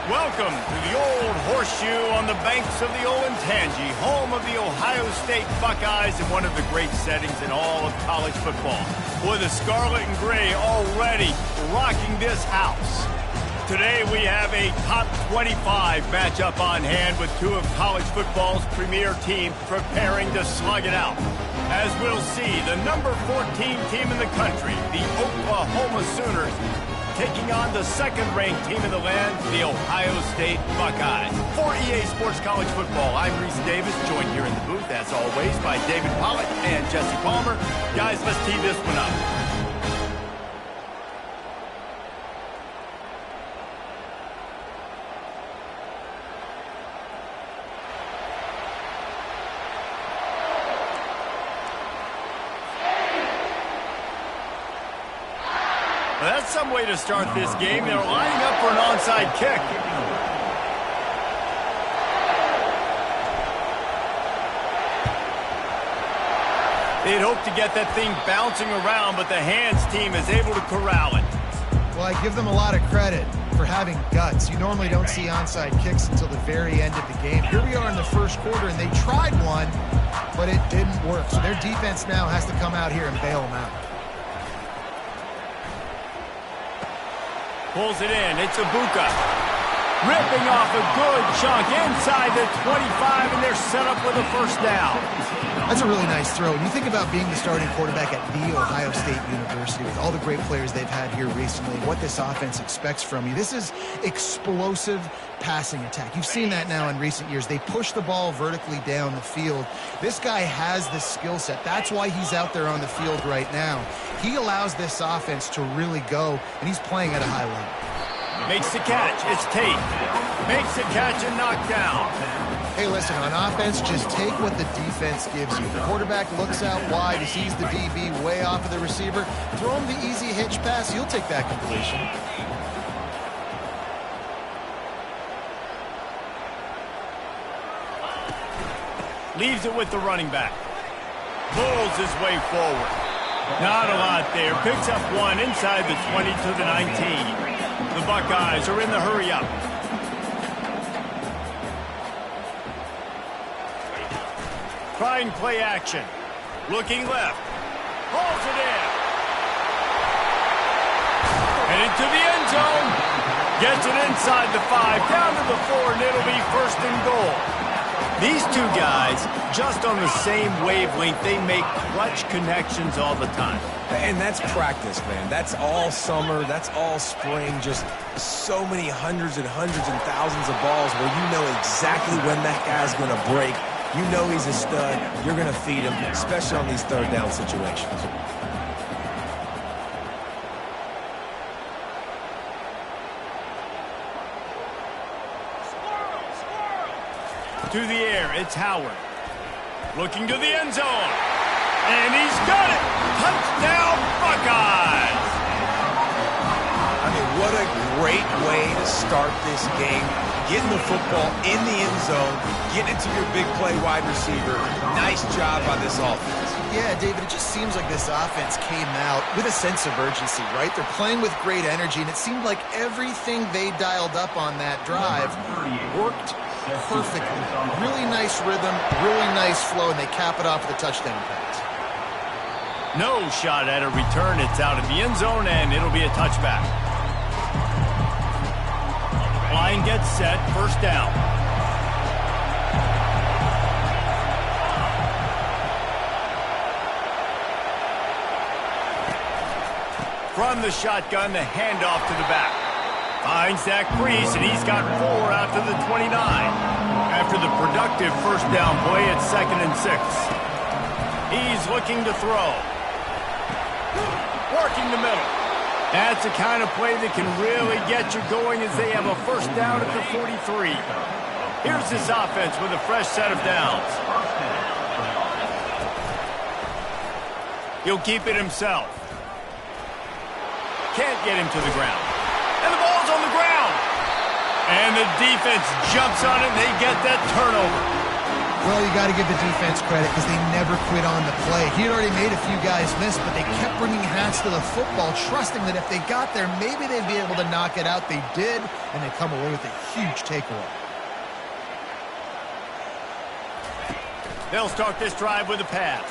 Welcome to the Old Horseshoe on the banks of the Olentangy, home of the Ohio State Buckeyes and one of the great settings in all of college football. With the Scarlet and Gray already rocking this house. Today we have a top 25 matchup on hand with two of college football's premier teams preparing to slug it out. As we'll see, the number 14 team in the country, the Oklahoma Sooners, taking on the second-ranked team in the land, the Ohio State Buckeyes. For EA Sports College Football, I'm Reese Davis, joined here in the booth, as always, by David Pollack and Jesse Palmer. Guys, let's tee this one up. Well, that's some way to start this game. They're lining up for an onside kick. They'd hoped to get that thing bouncing around, but the hands team is able to corral it. Well, I give them a lot of credit for having guts. You normally don't see onside kicks until the very end of the game. Here we are in the first quarter, and they tried one, but it didn't work. So their defense now has to come out here and bail them out. Pulls it in. It's Ibuka. Ripping off a good chunk inside the 25, and they're set up with a first down. That's a really nice throw. When you think about being the starting quarterback at The Ohio State University with all the great players they've had here recently, what this offense expects from you, this is explosive passing attack. You've seen that now in recent years. They push the ball vertically down the field. This guy has the skill set. That's why he's out there on the field right now. He allows this offense to really go, and he's playing at a high level. Makes the catch. It's Tate. Makes the catch and knocked down. Hey, listen, on offense, just take what the defense gives you. The quarterback looks out wide, he sees the DB way off of the receiver. Throw him the easy hitch pass, you'll take that completion. Leaves it with the running back. Pulls his way forward. Not a lot there. Picks up one inside the 20 to the 19. The Buckeyes are in the hurry-up. Trying play action. Looking left. Pulls it in. And into the end zone. Gets it inside the 5, down to the 4, and it'll be first and goal. These two guys, just on the same wavelength, they make clutch connections all the time. And that's practice, man. That's all summer. That's all spring. Just so many hundreds and thousands of balls where you know exactly when that guy's going to break. You know he's a stud. You're going to feed him, especially on these third down situations. To the air, it's Howard. Looking to the end zone. And he's got it! Touchdown, Buckeyes! I mean, what a great way to start this game. Getting the football in the end zone, getting it to your big play wide receiver. Nice job by this offense. Yeah, David, it just seems like this offense came out with a sense of urgency, right? They're playing with great energy, and it seemed like everything they dialed up on that drive worked perfectly. Really nice rhythm, really nice flow, and they cap it off with a touchdown pass. No shot at a return. It's out of the end zone, and it'll be a touchback. Line gets set, first down. From the shotgun, the handoff to the back. Finds Zach Priest, and he's got 4 out to the 29. After the productive first down play, it's 2nd and 6. He's looking to throw. Working the middle. That's the kind of play that can really get you going as they have a first down at the 43. Here's this offense with a fresh set of downs. He'll keep it himself. Can't get him to the ground. And the ball's on the ground. And the defense jumps on it, and they get that turnover. Well, you got to give the defense credit because they never quit on the play. He had already made a few guys miss, but they kept bringing hats to the football, trusting that if they got there, maybe they'd be able to knock it out. They did, and they come away with a huge takeaway. They'll start this drive with a pass.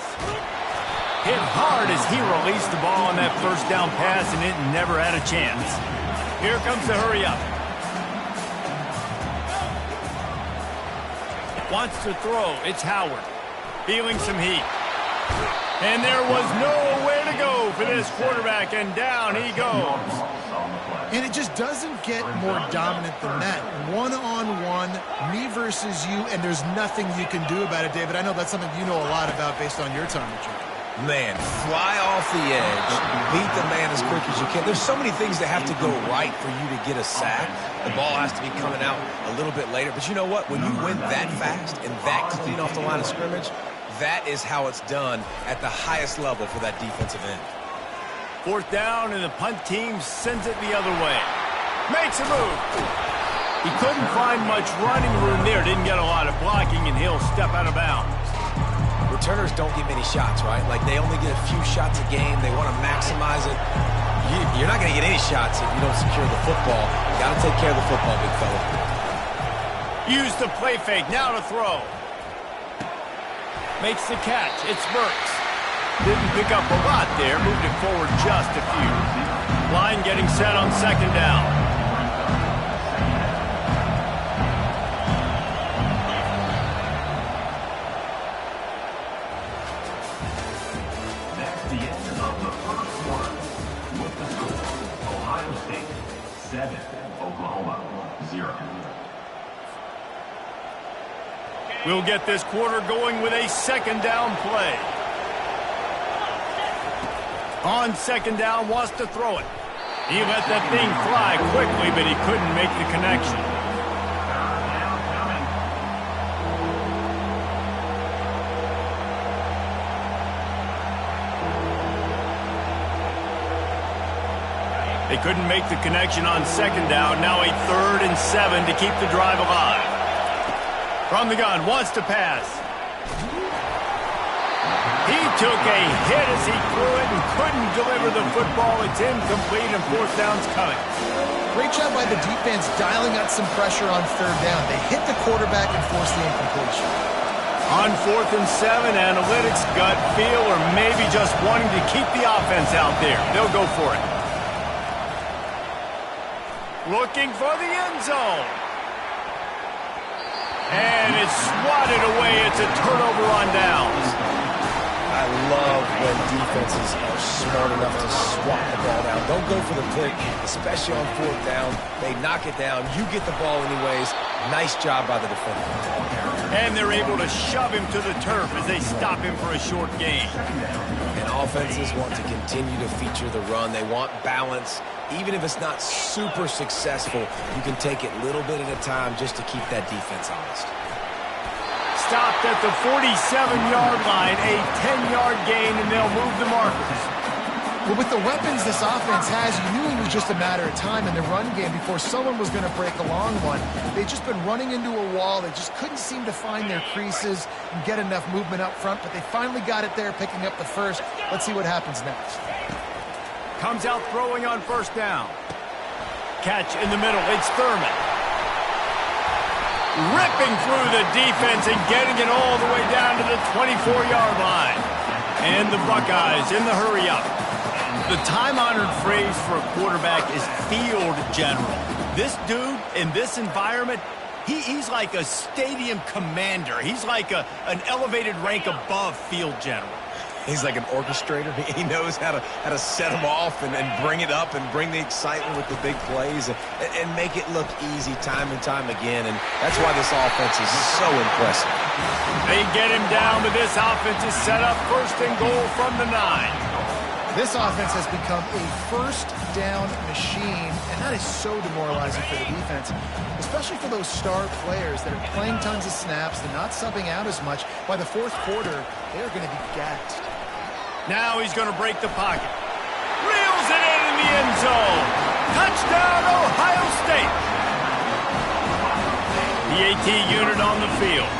Hit hard as he released the ball on that first down pass, and it never had a chance. Here comes the hurry up. Wants to throw. It's Howard. Feeling some heat. And there was nowhere to go for this quarterback, and down he goes. And it just doesn't get more dominant than that. One-on-one, me versus you, and there's nothing you can do about it, David. I know that's something you know a lot about based on your time with you. Man, fly off the edge, beat the man as quick as you can. There's so many things that have to go right for you to get a sack. The ball has to be coming out a little bit later. But you know what? When you win that fast and that clean off the line of scrimmage, that is how it's done at the highest level for that defensive end. Fourth down, and the punt team sends it the other way. Makes a move. He couldn't find much running room there. Didn't get a lot of blocking, and he'll step out of bounds. Returners don't get many shots, right? Like, they only get a few shots a game. They want to maximize it. You're not going to get any shots if you don't secure the football. You got to take care of the football, big fella. Use the play fake. Now to throw. Makes the catch. It's Burks. Didn't pick up a lot there. Moved it forward just a few. Line getting set on second down. We'll get this quarter going with a second down play. On second down, wants to throw it. He let that thing fly quickly, but he couldn't make the connection. They couldn't make the connection on second down. Now a 3rd and 7 to keep the drive alive. From the gun, wants to pass. He took a hit as he threw it and couldn't deliver the football. It's incomplete, and fourth down's coming. Great job by the defense dialing out some pressure on third down. They hit the quarterback and forced the incompletion. On 4th and 7, analytics, gut feel, or maybe just wanting to keep the offense out there. They'll go for it. Looking for the end zone. And it's swatted away. It's a turnover on downs. I love when defenses are smart enough to swat the ball down. Don't go for the pick, especially on 4th down. They knock it down. You get the ball anyways. Nice job by the defender. And they're able to shove him to the turf as they stop him for a short gain. And offenses want to continue to feature the run. They want balance. Even if it's not super successful, you can take it little bit at a time just to keep that defense honest. Stopped at the 47-yard line, a 10-yard gain, and they'll move the markers. Well, with the weapons this offense has, you knew it was just a matter of time in the run game before someone was going to break a long one. They've just been running into a wall. They just couldn't seem to find their creases and get enough movement up front, but they finally got it there, picking up the first. Let's see what happens next. Comes out throwing on first down. Catch in the middle. It's Thurman. Ripping through the defense and getting it all the way down to the 24-yard line. And the Buckeyes in the hurry-up. The time-honored phrase for a quarterback is field general. This dude, in this environment, he's like a stadium commander. He's like an elevated rank above field general. He's like an orchestrator. He knows how to set them off and bring it up and bring the excitement with the big plays and make it look easy time and time again. And that's why this offense is so impressive. They get him down, but this offense is set up 1st and goal from the 9. This offense has become a first down machine, and that is so demoralizing for the defense, especially for those star players that are playing tons of snaps. They're not subbing out as much. By the 4th quarter, they're going to be gassed. Now he's going to break the pocket. Reels it in the end zone. Touchdown, Ohio State. The AT unit on the field.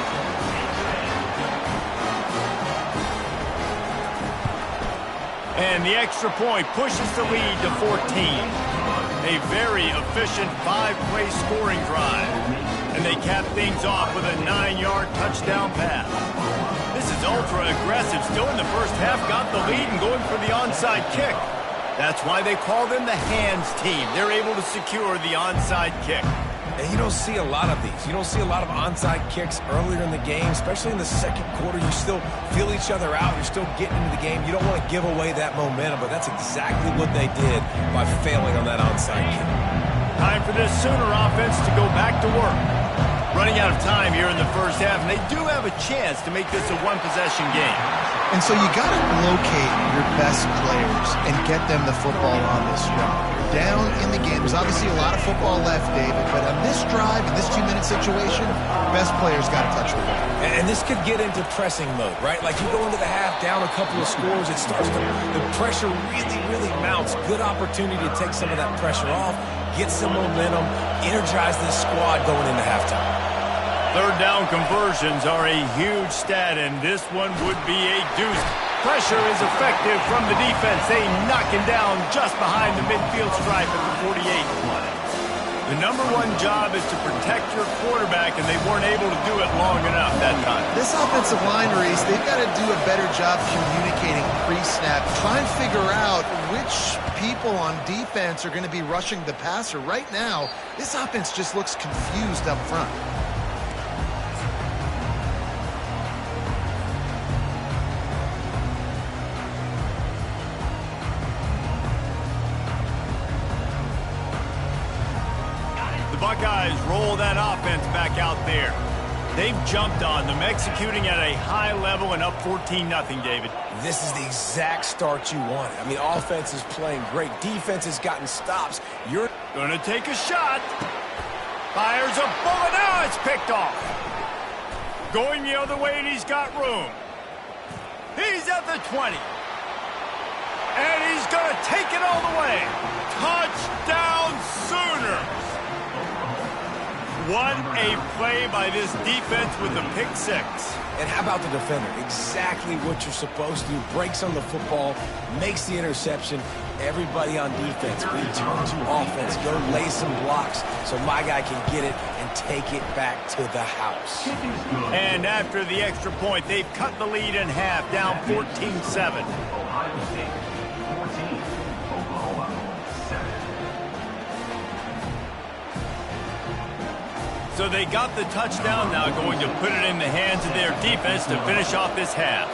And the extra point pushes the lead to 14. A very efficient 5-play scoring drive. And they cap things off with a 9-yard touchdown pass. This is ultra aggressive. Still in the first half, got the lead and going for the onside kick. That's why they call them the hands team. They're able to secure the onside kick. And you don't see a lot of these. You don't see a lot of onside kicks earlier in the game, especially in the second quarter. You still feel each other out. You're still getting into the game. You don't want to give away that momentum, but that's exactly what they did by failing on that onside kick. Time for this Sooner offense to go back to work. Running out of time here in the first half, and they do have a chance to make this a one-possession game. And so you got to locate your best players and get them the football on this drive. You're down in the game. There's obviously a lot of football left, David, but on this drive, in this 2-minute situation, best players got to touch the ball. And this could get into pressing mode, right? Like you go into the half, down a couple of scores, it starts to, the pressure really mounts. Good opportunity to take some of that pressure off, get some momentum, energize this squad going into halftime. Third down conversions are a huge stat, and this one would be a deuce. Pressure is effective from the defense. They knock him down just behind the midfield stripe at the 48. The number one job is to protect your quarterback, and they weren't able to do it long enough that time. This offensive line, Reese, they've got to do a better job communicating pre-snap. Try and figure out which people on defense are going to be rushing the passer. Right now, this offense just looks confused up front. Buckeyes roll that offense back out there. They've jumped on them, executing at a high level and up 14-0, David. This is the exact start you wanted. I mean, offense is playing great. Defense has gotten stops. You're going to take a shot. Fires a bullet. Now it's picked off. Going the other way, and he's got room. He's at the 20. And he's going to take it all the way. Touchdown Sooners. What a play by this defense with the pick six. And how about the defender? Exactly what you're supposed to do. Breaks on the football, makes the interception. Everybody on defense, we turn to offense. Go lay some blocks so my guy can get it and take it back to the house. And after the extra point, they've cut the lead in half, down 14-7. So they got the touchdown, now going to put it in the hands of their defense to finish off this half.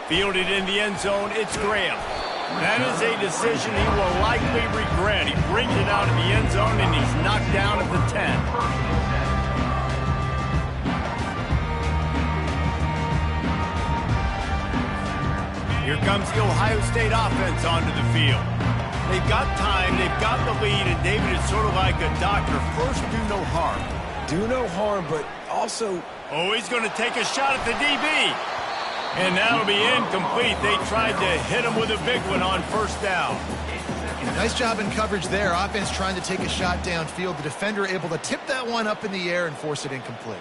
Fielded in the end zone, it's Graham. That is a decision he will likely regret. He brings it out of the end zone, and he's knocked down at the 10. Here comes the Ohio State offense onto the field. They've got time, they've got the lead, and David is sort of like a doctor. First, do no harm. Do no harm, but also... Oh, he's going to take a shot at the DB. And that'll be incomplete. They tried to hit him with a big one on first down. Nice job in coverage there. Offense trying to take a shot downfield. The defender able to tip that one up in the air and force it incomplete.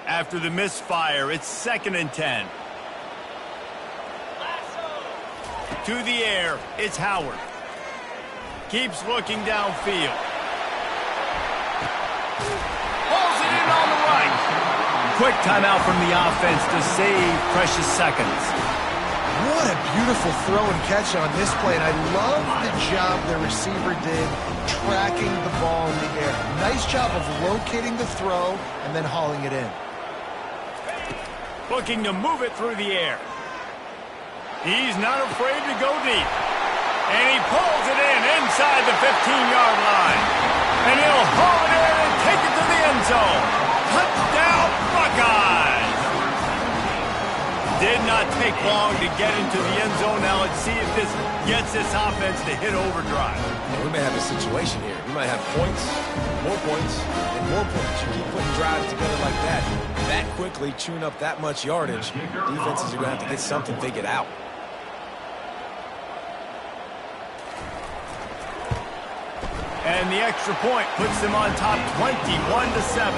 After the misfire, it's 2nd and 10. To the air, it's Howard. Keeps looking downfield. Pulls it in on the right. Quick timeout from the offense to save precious seconds. What a beautiful throw and catch on this play, and I love the job the receiver did tracking the ball in the air. Nice job of locating the throw and then hauling it in. Looking to move it through the air. He's not afraid to go deep. And he pulls it in inside the 15-yard line. And he'll haul it in and take it to the end zone. Touchdown, Buckeyes! Did not take long to get into the end zone. Now let's see if this gets this offense to hit overdrive. Yeah, we may have a situation here. We might have points, and more points. You keep putting drives together like that quickly, chewing up that much yardage, defenses are going to have to get something figured out. And the extra point puts them on top 21-7.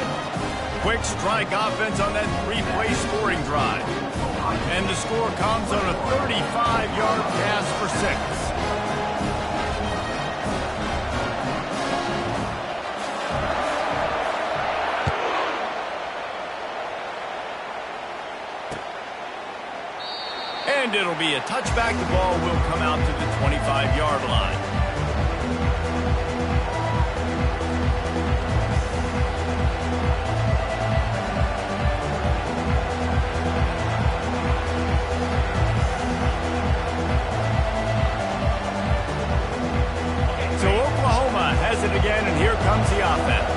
Quick strike offense on that three-play scoring drive. And the score comes on a 35-yard pass for 6. And it'll be a touchback. The ball will come out to the 25-yard line. So Oklahoma has it again, and here comes the offense.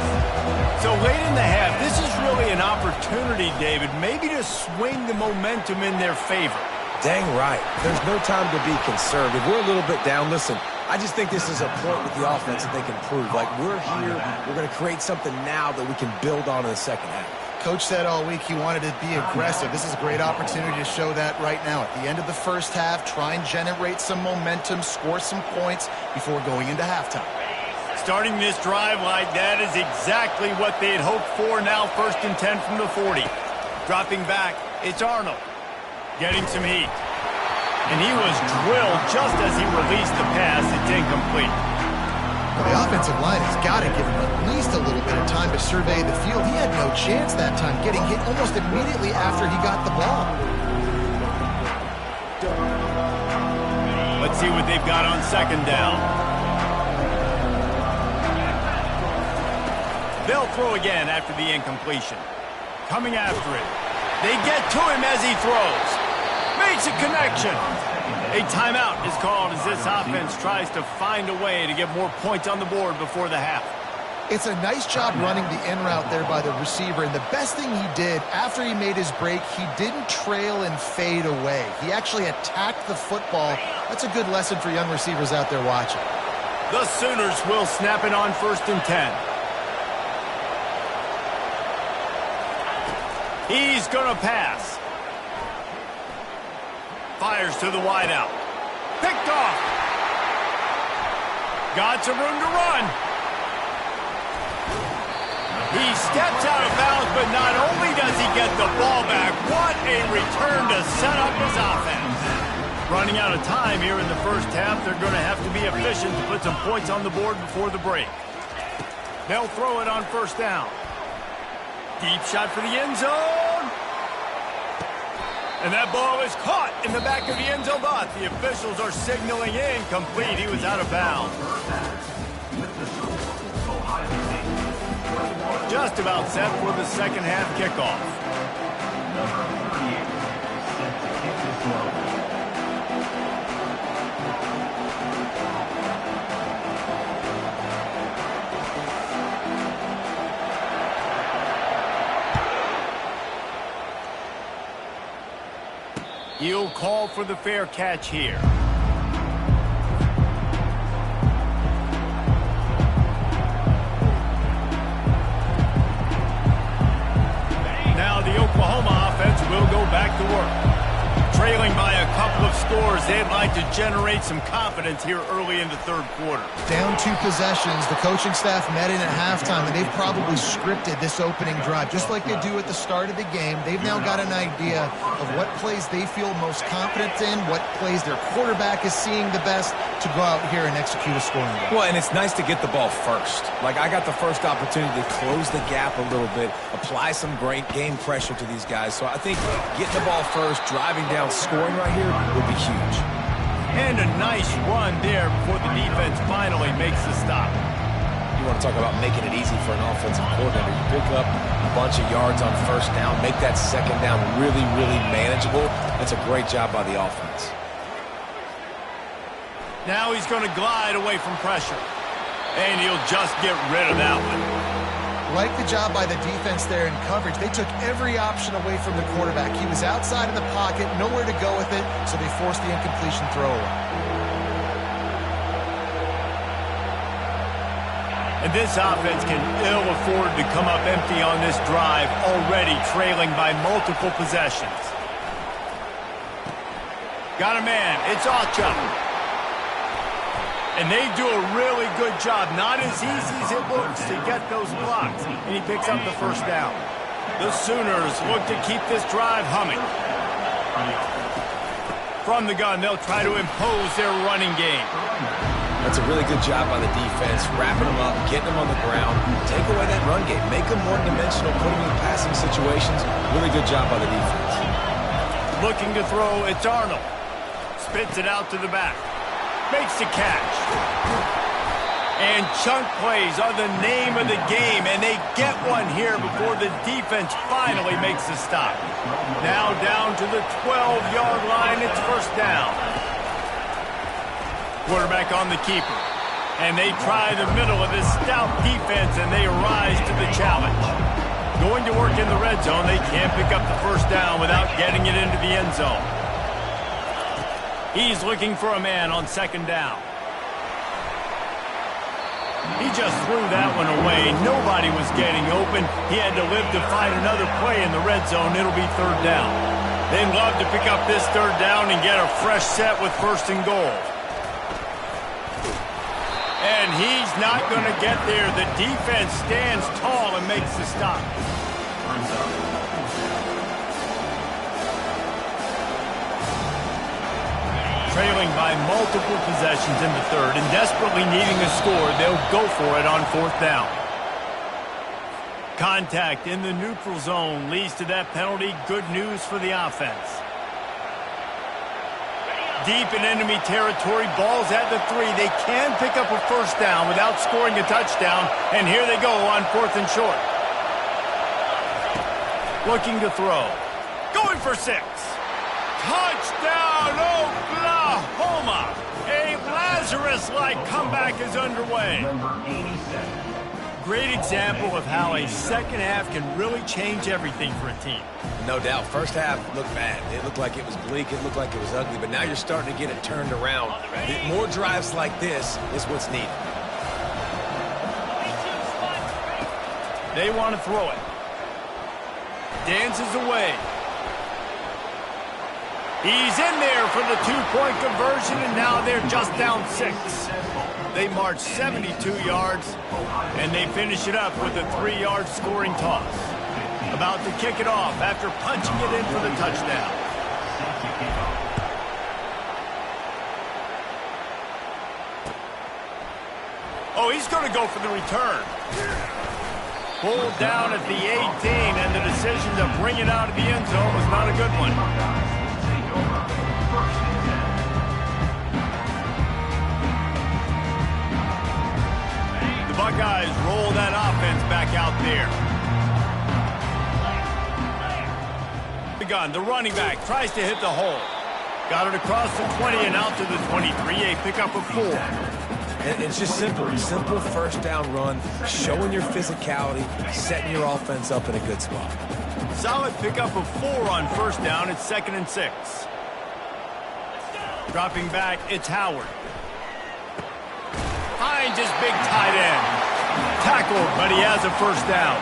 So late in the half, this is really an opportunity, David, maybe to swing the momentum in their favor. Dang right. There's no time to be conservative. We're a little bit down. Listen, I just think this is a point with the offense that they can prove. Like, we're here. We're going to create something now that we can build on in the second half. Coach said all week he wanted to be aggressive. This is a great opportunity to show that right now. At the end of the first half, try and generate some momentum, score some points before going into halftime. Starting this drive like that is exactly what they had hoped for. Now 1st and 10 from the 40. Dropping back, it's Arnold. Getting some heat. And he was drilled just as he released the pass. It's incomplete. Well, the offensive line has got to give him at least a little bit of time to survey the field. He had no chance that time, getting hit almost immediately after he got the ball. Let's see what they've got on 2nd down. They'll throw again after the incompletion. Coming after it. They get to him as he throws. Makes a connection. A timeout is called as this offense tries to find a way to get more points on the board before the half. It's a nice job running the in route there by the receiver, and the best thing he did after he made his break, he didn't trail and fade away. He actually attacked the football. That's a good lesson for young receivers out there watching. The Sooners will snap it on 1st and 10. He's going to pass. Fires to the wideout. Picked off. Got some room to run. He steps out of bounds, but not only does he get the ball back, what a return to set up his offense. Running out of time here in the first half, they're going to have to be efficient to put some points on the board before the break. They'll throw it on 1st down. Deep shot for the end zone. And that ball is caught in the back of the end zone, but the officials are signaling incomplete. He was out of bounds. Just about set for the second half kickoff. He'll call for the fair catch here. Now the Oklahoma offense will go back to work. Trailing by a couple of scores, they'd like to generate some confidence here early in the 3rd quarter. Down 2 possessions, the coaching staff met in at halftime, and they've probably scripted this opening drive. Just like they do at the start of the game, they've now got an idea of what plays they feel most confident in, what plays their quarterback is seeing the best to go out here and execute a scoring drive. Well, and it's nice to get the ball first. Like, I got the first opportunity to close the gap a little bit, apply some great game pressure to these guys. So I think getting the ball first, driving down, scoring right here would be huge. And a nice run there before the defense finally makes the stop. You want to talk about making it easy for an offensive coordinator. You pick up a bunch of yards on 1st down, make that 2nd down really, really manageable. That's a great job by the offense. Now he's going to glide away from pressure. And he'll just get rid of that one. Like the job by the defense there in coverage. They took every option away from the quarterback. He was outside of the pocket, nowhere to go with it, so they forced the incompletion throwaway. And this offense can ill afford to come up empty on this drive, already trailing by multiple possessions. Got a man. It's Achane. And they do a really good job. Not as easy as it looks to get those blocks. And he picks up the 1st down. The Sooners look to keep this drive humming. From the gun, they'll try to impose their running game. That's a really good job by the defense, wrapping them up, getting them on the ground. Take away that run game. Make them one-dimensional, put them in passing situations. Really good job by the defense. Looking to throw, it's Arnold. Spits it out to the back. Makes the catch. And chunk plays are the name of the game, and they get one here before the defense finally makes the stop. Now down to the 12-yard line, it's first down. Quarterback on the keeper. And they try the middle of this stout defense, and they rise to the challenge. Going to work in the red zone, they can't pick up the first down without getting it into the end zone. He's looking for a man on second down. He just threw that one away. Nobody was getting open. He had to live to find another play in the red zone. It'll be third down. They'd love to pick up this third down and get a fresh set with first and goal. And he's not going to get there. The defense stands tall and makes the stop. Trailing by multiple possessions in the third and desperately needing a score, they'll go for it on fourth down. Contact in the neutral zone leads to that penalty. Good news for the offense. Deep in enemy territory, ball's at the 3. They can pick up a first down without scoring a touchdown, and here they go on fourth and short. Looking to throw. Going for 6. Touchdown, Oklahoma! A Lazarus-like comeback is underway. Great example of how a second half can really change everything for a team. No doubt. First half looked bad. It looked like it was bleak. It looked like it was ugly. But now you're starting to get it turned around. More drives like this is what's needed. They want to throw it. Dances away. He's in there for the two-point conversion, and now they're just down 6. They march 72 yards, and they finish it up with a 3-yard scoring toss. About to kick it off after punching it in for the touchdown. Oh, he's going to go for the return. Pulled down at the 18, and the decision to bring it out of the end zone was not a good one. The Buckeyes roll that offense back out there. The gun, the running back tries to hit the hole. Got it across the 20 and out to the 23. A pickup of 4. And it's just simple. Simple first down run, showing your physicality, setting your offense up in a good spot. Solid pickup of 4 on first down. It's 2nd and 6. Dropping back, it's Howard. Finds his big tight end. Tackled, but he has a first down.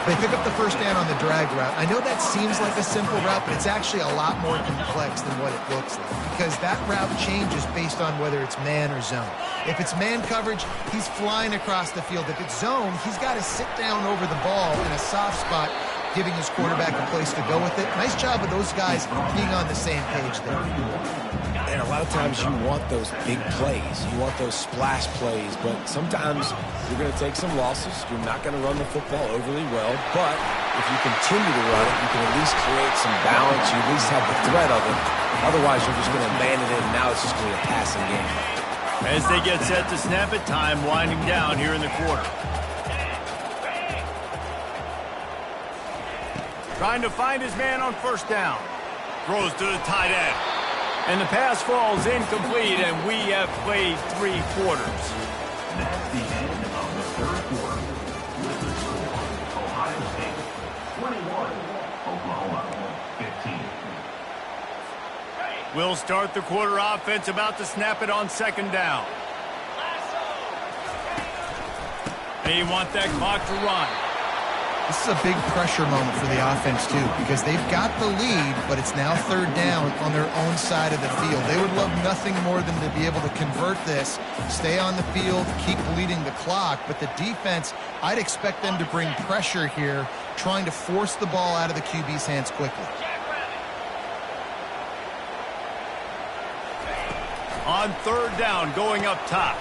They pick up the first down on the drag route. I know that seems like a simple route, but it's actually a lot more complex than what it looks like, because that route changes based on whether it's man or zone. If it's man coverage, he's flying across the field. If it's zone, he's got to sit down over the ball in a soft spot, giving his quarterback a place to go with it. Nice job of those guys being on the same page there. And a lot of times you want those big plays. You want those splash plays, but sometimes you're going to take some losses. You're not going to run the football overly well, but if you continue to run it, you can at least create some balance. You at least have the threat of it. Otherwise, you're just going to man it in, and now it's just going to be a passing game. As they get set to snap it, time winding down here in the quarter. Trying to find his man on first down. Throws to the tight end. And the pass falls incomplete, and we have played 3 quarters. That's the end of the third quarter. With the score, Ohio State 21, Oklahoma 15. We'll start the quarter offense, about to snap it on second down. They want that clock to run. This is a big pressure moment for the offense, too, because they've got the lead, but it's now third down on their own side of the field. They would love nothing more than to be able to convert this, stay on the field, keep bleeding the clock. But the defense, I'd expect them to bring pressure here, trying to force the ball out of the QB's hands quickly. On third down, going up top.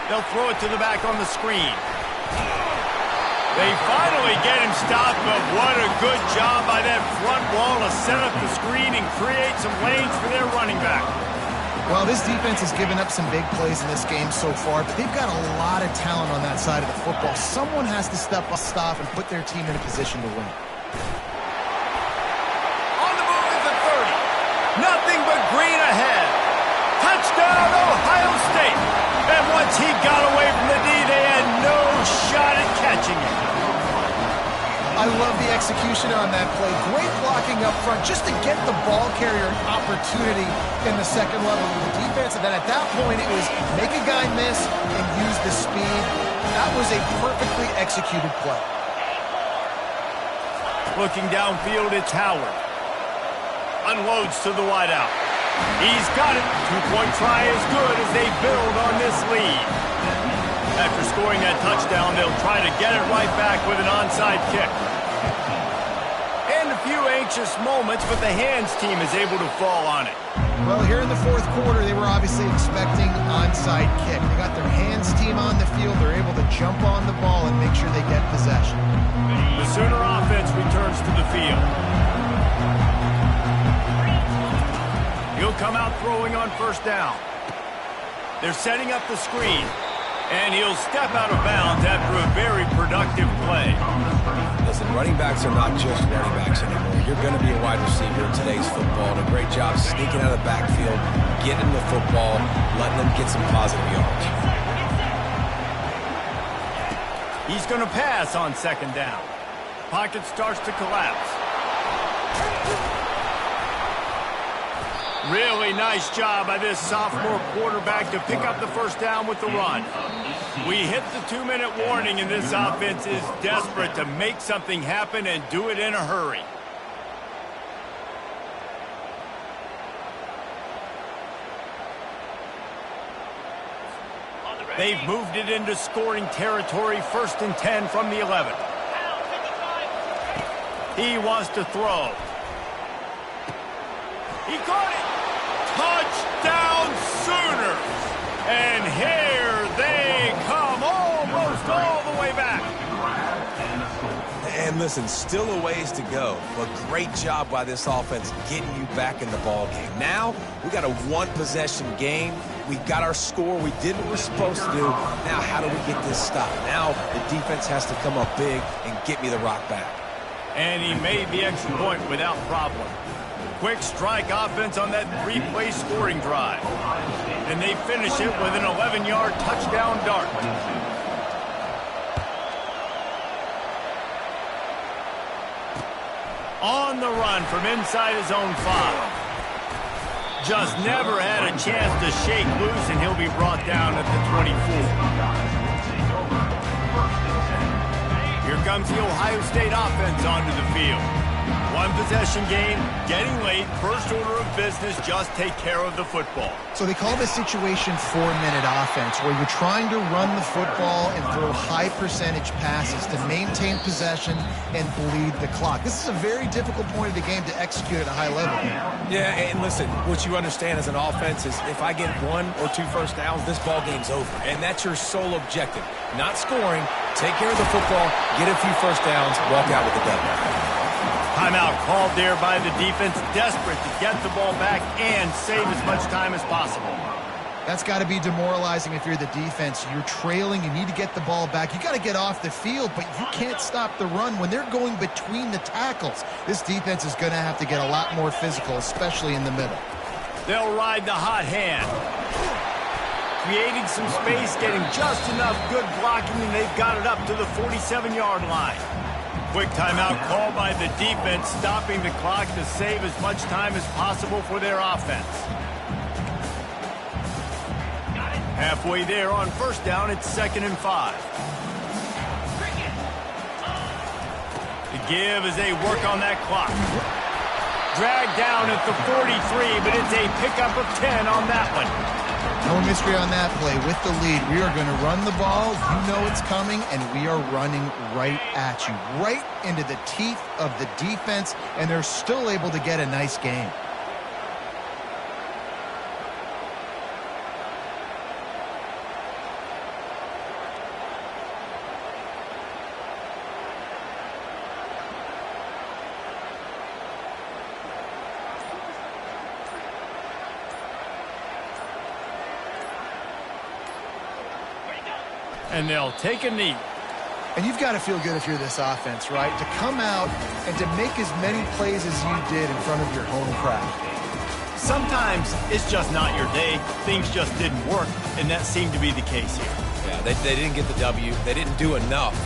They'll throw it to the back on the screen. They finally get him stopped, but what a good job by that front wall to set up the screen and create some lanes for their running back. Well, this defense has given up some big plays in this game so far, but they've got a lot of talent on that side of the football. Someone has to stop and put their team in a position to win. On the move is the 30. Nothing but green ahead. Touchdown, Ohio State. And once he got away from the D, they had no shot at catching him. I love the execution on that play. Great blocking up front just to get the ball carrier an opportunity in the second level of the defense. And then at that point, it was make a guy miss and use the speed. That was a perfectly executed play. Looking downfield, it's Howard. Unloads to the wideout. He's got it. Two-point try is good as they build on this lead. After scoring that touchdown, they'll try to get it right back with an onside kick. And a few anxious moments, but the hands team is able to fall on it. Well, here in the fourth quarter, they were obviously expecting onside kick. They got their hands team on the field. They're able to jump on the ball and make sure they get possession. The Sooner offense returns to the field. He'll come out throwing on first down. They're setting up the screen. And he'll step out of bounds after a very productive play. Listen, running backs are not just running backs anymore. You're going to be a wide receiver in today's football. And a great job sneaking out of the backfield, getting the football, letting them get some positive yards. He's going to pass on second down. Pocket starts to collapse. Really nice job by this sophomore quarterback to pick up the first down with the run. We hit the 2-minute warning, and this offense is desperate to make something happen and do it in a hurry. They've moved it into scoring territory, 1st and 10 from the 11. He wants to throw. He caught it. Touchdown Sooners! And here they come, almost all the way back. And listen, still a ways to go, but great job by this offense getting you back in the ball game. Now, we got a one-possession game. We got our score. We did what we're supposed to do. Now, how do we get this stopped? Now, the defense has to come up big and get me the rock back. And he made the extra point without problem. Quick strike offense on that 3-play scoring drive. And they finish it with an 11-yard touchdown dart. On the run from inside his own 5. Just never had a chance to shake loose, and he'll be brought down at the 24. Here comes the Ohio State offense onto the field. One possession game, getting late, first order of business, just take care of the football. So they call this situation 4-minute offense, where you're trying to run the football and throw high percentage passes to maintain possession and bleed the clock. This is a very difficult point of the game to execute at a high level. Yeah, and listen, what you understand as an offense is if I get 1 or 2 first downs, this ball game's over. And that's your sole objective. Not scoring, take care of the football, get a few first downs, walk out with the W. Timeout called there by the defense, desperate to get the ball back and save as much time as possible. That's got to be demoralizing if you're the defense. You're trailing, you need to get the ball back. You got to get off the field, but you can't stop the run when they're going between the tackles. This defense is going to have to get a lot more physical, especially in the middle. They'll ride the hot hand. Creating some space, getting just enough good blocking, and they've got it up to the 47-yard line. Quick timeout called by the defense, stopping the clock to save as much time as possible for their offense. Halfway there on first down, it's 2nd and 5. give as they work on that clock. Dragged down at the 43, but it's a pickup of 10 on that one. No mystery on that play. With the lead, we are going to run the ball. You know it's coming, and we are running right at you, right into the teeth of the defense, and they're still able to get a nice game. And they'll take a knee. And you've got to feel good if you're this offense, right? To come out and to make as many plays as you did in front of your home crowd. Sometimes it's just not your day. Things just didn't work, and that seemed to be the case here. Yeah, they didn't get the W. They didn't do enough.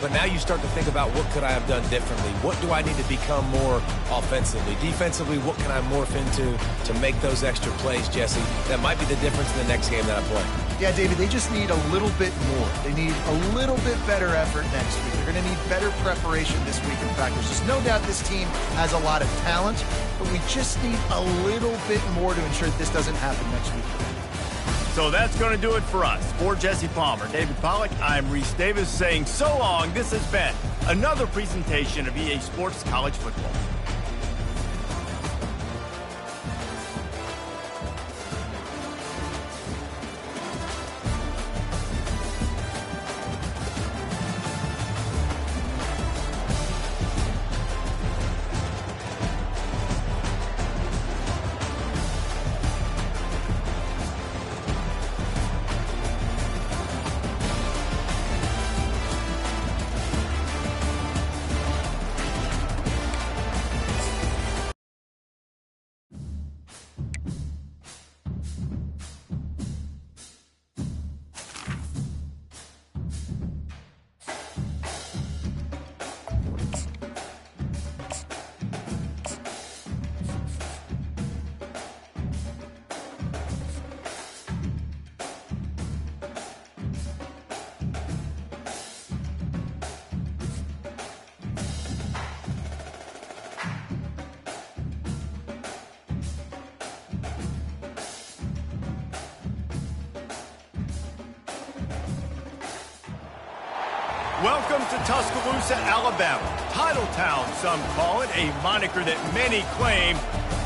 But now you start to think about what could I have done differently? What do I need to become more offensively? Defensively, what can I morph into to make those extra plays, Jesse? That might be the difference in the next game that I play. Yeah, David, they just need a little bit more. They need a little bit better effort next week. They're going to need better preparation this week. In fact, there's just no doubt this team has a lot of talent, but we just need a little bit more to ensure that this doesn't happen next week. So that's going to do it for us. For Jesse Palmer, David Pollack, I'm Reese Davis saying so long. This has been another presentation of EA Sports College Football. Welcome to Tuscaloosa, Alabama. Titletown, some call it, a moniker that many claim,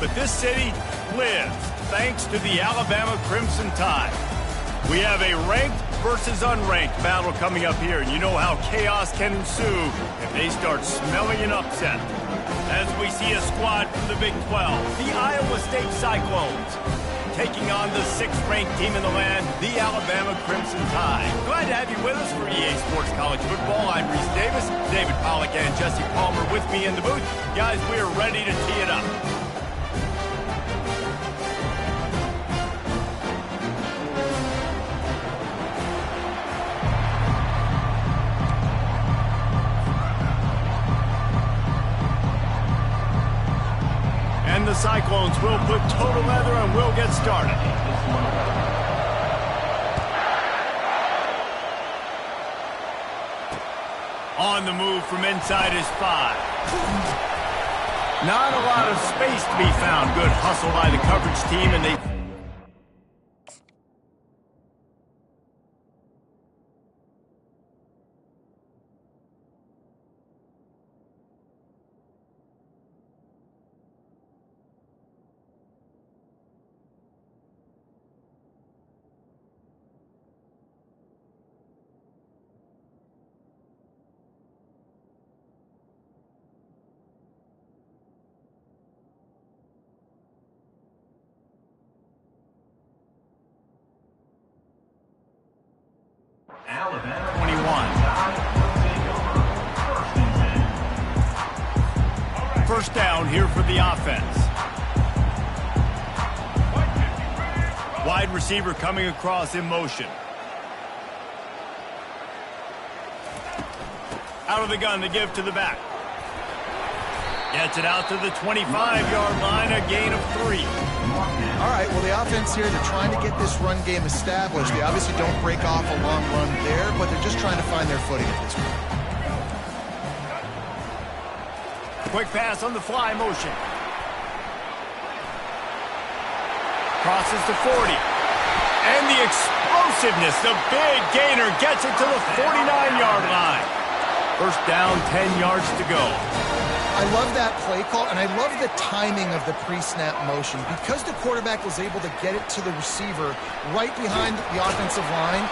but this city lives thanks to the Alabama Crimson Tide. We have a ranked versus unranked battle coming up here, and you know how chaos can ensue if they start smelling an upset. As we see a squad from the Big 12, the Iowa State Cyclones, taking on the 6th-ranked team in the land, the Alabama Crimson Tide. Glad to have you with us for EA Sports College Football. I'm Reese Davis, David Pollack and Jesse Palmer with me in the booth. Guys, we're ready to tee it up. The Cyclones will put total leather and we'll get started. On the move from inside his 5. Not a lot of space to be found. Good hustle by the coverage team, and they... Alabama 21. First down here for the offense. Wide receiver coming across in motion. Out of the gun to give to the back. Gets it out to the 25-yard line, a gain of 3. All right, well, the offense here, they're trying to get this run game established. They obviously don't break off a long run there, but they're just trying to find their footing at this point. quick pass on the fly motion. Crosses to 40. And the explosiveness, the big gainer gets it to the 49-yard line. First down, 10 yards to go. I love that play call, and I love the timing of the pre-snap motion. Because the quarterback was able to get it to the receiver right behind the offensive line,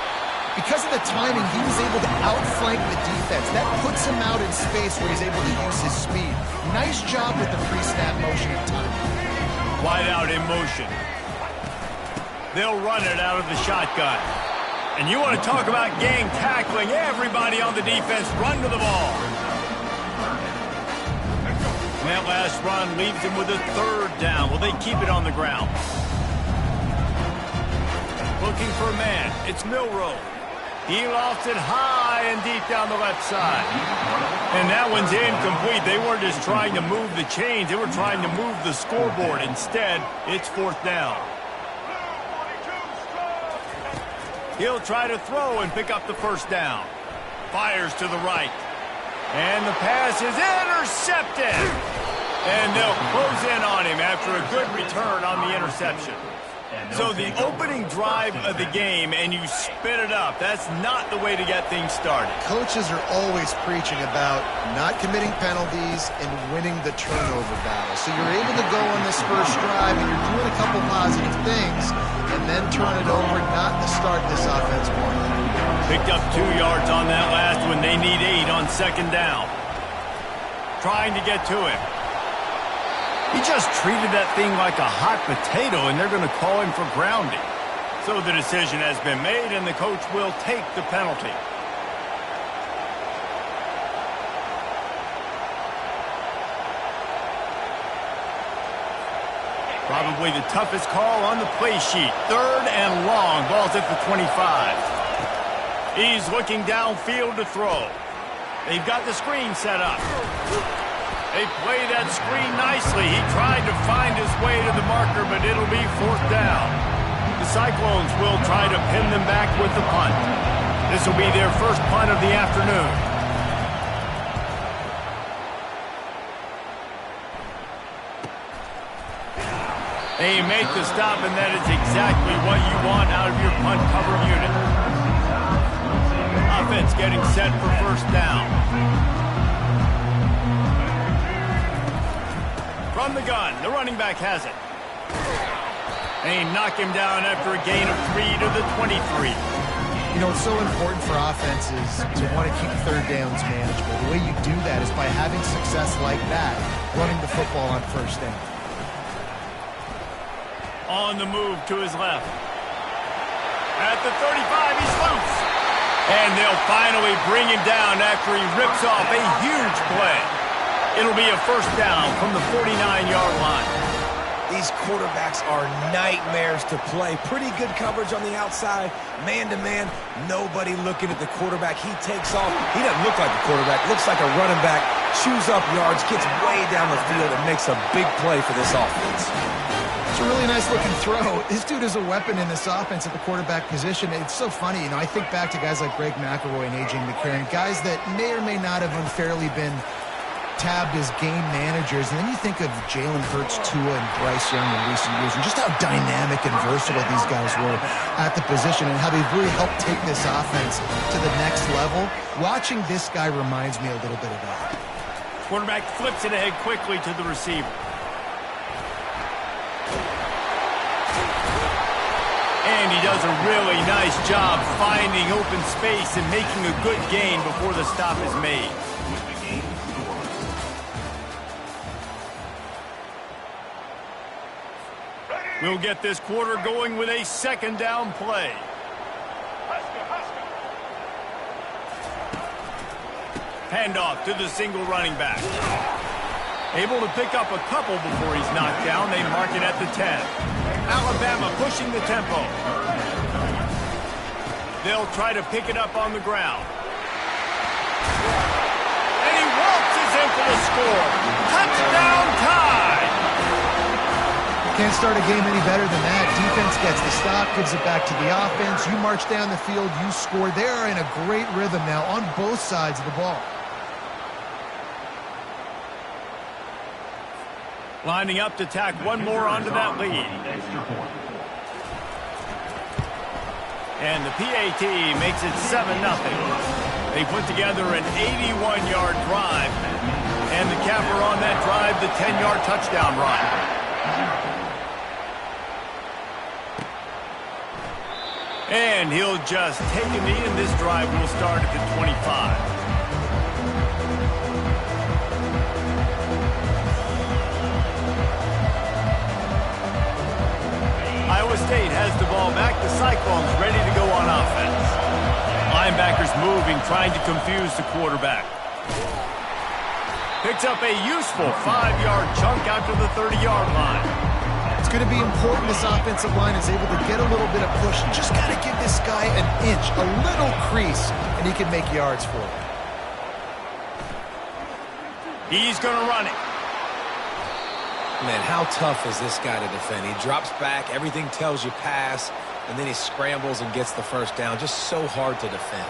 because of the timing, he was able to outflank the defense. That puts him out in space where he's able to use his speed. Nice job with the pre-snap motion and timing. Wide out in motion. They'll run it out of the shotgun. And you want to talk about gang tackling. Everybody on the defense run to the ball. And that last run leaves him with a third down. Will they keep it on the ground? Looking for a man. It's Milroe. He lofts it high and deep down the left side. And that one's incomplete. They weren't just trying to move the chains. They were trying to move the scoreboard. Instead, it's fourth down. He'll try to throw and pick up the first down. Fires to the right. And the pass is intercepted. And they'll close in on him after a good return on the interception. So the opening drive of the game, and you spit it up. That's not the way to get things started. Coaches are always preaching about not committing penalties and winning the turnover battle. So you're able to go on this first drive, and you're doing a couple positive things, and then turn it over, not to start this offense one. Picked up 2 yards on that last one. They need 8 on second down. Trying to get to him. He just treated that thing like a hot potato, and they're going to call him for grounding. So the decision has been made, and the coach will take the penalty. Probably the toughest call on the play sheet. Third and long. Ball's at the 25. He's looking downfield to throw. They've got the screen set up. They play that screen nicely. He tried to find his way to the marker, but it'll be fourth down. The Cyclones will try to pin them back with the punt. This will be their first punt of the afternoon. They make the stop, and that is exactly what you want out of your punt cover unit. Offense getting set for first down. From the gun, the running back has it. They knock him down after a gain of 3 to the 23. You know, it's so important for offenses to want to keep third downs manageable. The way you do that is by having success like that, running the football on first down. On the move to his left. At the 35, he's loose. And they'll finally bring him down after he rips off a huge play. It'll be a first down from the 49-yard line. These quarterbacks are nightmares to play. Pretty good coverage on the outside. Man-to-man, nobody looking at the quarterback. He takes off. He doesn't look like a quarterback. Looks like a running back. Chews up yards, gets way down the field, and makes a big play for this offense. It's a really nice-looking throw. This dude is a weapon in this offense at the quarterback position. It's so funny. You know, I think back to guys like Greg McElroy and A.J. McCarron, guys that may or may not have unfairly been tabbed as game managers, and then you think of Jalen Hurts, Tua, and Bryce Young in recent years, and just how dynamic and versatile these guys were at the position and how they've really helped take this offense to the next level. Watching this guy reminds me a little bit of that. Quarterback flips it ahead quickly to the receiver. And he does a really nice job finding open space and making a good gain before the stop is made. We'll get this quarter going with a second down play. Handoff to the single running back. Able to pick up a couple before he's knocked down. They mark it at the 10. Alabama pushing the tempo. They'll try to pick it up on the ground. And he waltzes in for the score. Touchdown tie! Can't start a game any better than that. Defense gets the stop, gives it back to the offense. You march down the field, you score. They are in a great rhythm now on both sides of the ball. Lining up to tack one more onto that lead. And the PAT makes it 7-0. They put together an 81-yard drive. And the capper on that drive, the 10-yard touchdown run. And he'll just take a knee, and this drive will start at the 25. Iowa State has the ball back. The Cyclones ready to go on offense. Linebackers moving, trying to confuse the quarterback. Picks up a useful 5-yard chunk out to the 30-yard line. It's going to be important this offensive line is able to get a little bit of push. Just got to give this guy an inch, a little crease, and he can make yards for it. He's going to run it. Man, how tough is this guy to defend? He drops back, everything tells you pass, and then he scrambles and gets the first down. Just so hard to defend.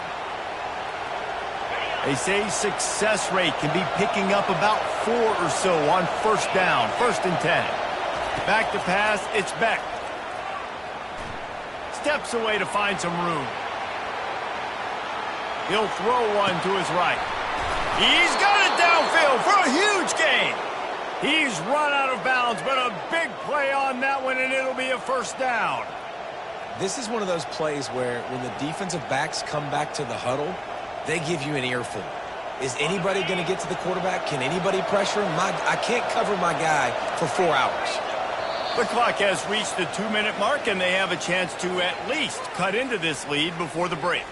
They say success rate can be picking up about 4 or so on first down, 1st and 10. Back to pass, it's Beck. Steps away to find some room. He'll throw one to his right. He's got it downfield for a huge gain. He's run out of bounds, but a big play on that one, and it'll be a first down. This is one of those plays where when the defensive backs come back to the huddle, they give you an earful. Is anybody going to get to the quarterback? Can anybody pressure him? I can't cover my guy for 4 hours. The clock has reached the 2-minute mark, and they have a chance to at least cut into this lead before the break.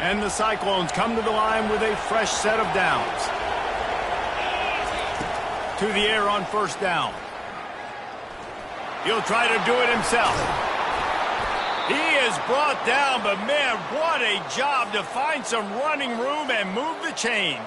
And the Cyclones come to the line with a fresh set of downs. To the air on first down. He'll try to do it himself. He is brought down, but man, what a job to find some running room and move the chains.